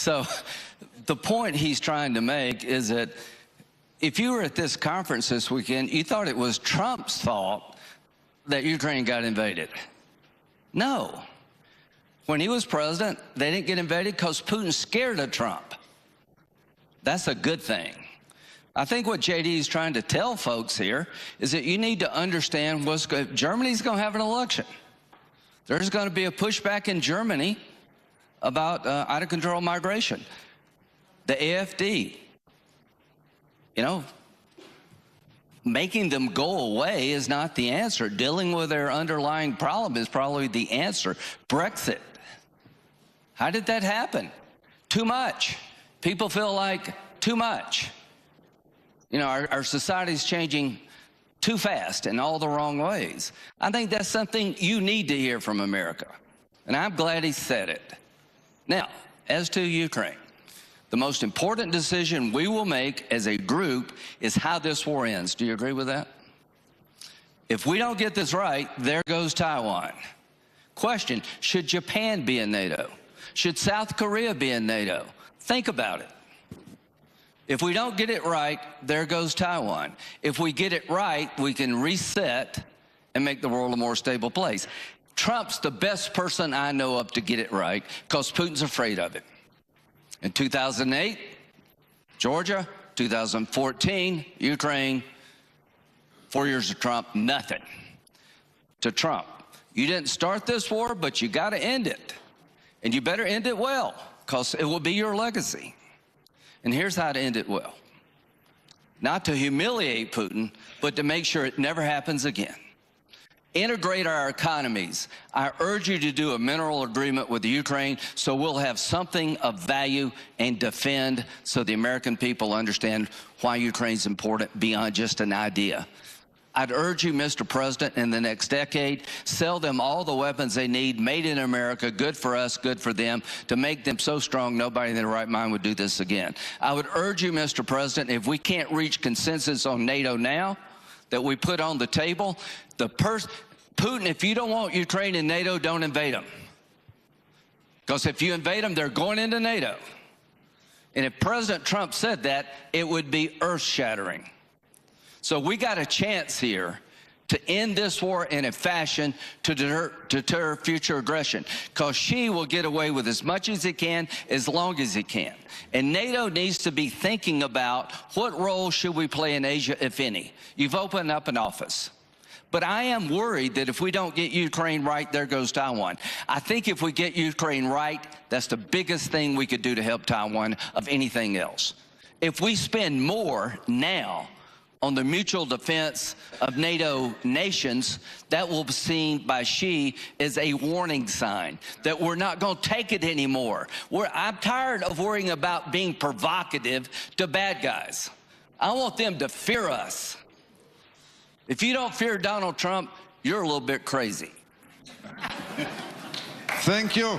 So the point he's trying to make is that if you were at this conference this weekend, you thought it was Trump's fault that Ukraine got invaded. No. When he was president, they didn't get invaded because Putin's scared of Trump. That's a good thing. I think what JD is trying to tell folks here is that you need to understand what's going. Germany's going to have an election. There's going to be a pushback in Germany about out-of-control migration. The AfD, you know, making them go away is not the answer. Dealing with their underlying problem is probably the answer. Brexit. How did that happen? Too much. People feel like too much. You know, our society's changing too fast in all the wrong ways. I think that's something you need to hear from America. And I'm glad he said it. Now, as to Ukraine, the most important decision we will make as a group is how this war ends. Do you agree with that? If we don't get this right, there goes Taiwan. Question, should Japan be in NATO? Should South Korea be in NATO? Think about it. If we don't get it right, there goes Taiwan. If we get it right, we can reset and make the world a more stable place. Trump's the best person I know of to get it right because Putin's afraid of it. In 2008, Georgia. 2014, Ukraine. 4 years of Trump, nothing. To Trump, you didn't start this war, but you got to end it. And you better end it well because it will be your legacy. And here's how to end it well. Not to humiliate Putin, but to make sure it never happens again. Integrate our economies. I urge you to do a mineral agreement with the Ukraine so we'll have something of value and defend so the American people understand why Ukraine's important beyond just an idea. I'd urge you, Mr. President, in the next decade, sell them all the weapons they need, made in America, good for us, good for them, to make them so strong nobody in their right mind would do this again. I would urge you, Mr. President, if we can't reach consensus on NATO now, that we put on the table, Putin, if you don't want Ukraine in NATO, don't invade them. Because if you invade them, they're going into NATO. And if President Trump said that, it would be earth-shattering. So we got a chance here to end this war in a fashion to deter future aggression, because Xi will get away with as much as he can, as long as he can. And NATO needs to be thinking about what role should we play in Asia, if any. You've opened up an office. But I am worried that if we don't get Ukraine right, there goes Taiwan. I think if we get Ukraine right, that's the biggest thing we could do to help Taiwan of anything else. If we spend more now on the mutual defense of NATO nations, that will be seen by Xi as a warning sign that we're not going to take it anymore. I'm tired of worrying about being provocative to bad guys. I want them to fear us. If you don't fear Donald Trump, you're a little bit crazy. Thank you.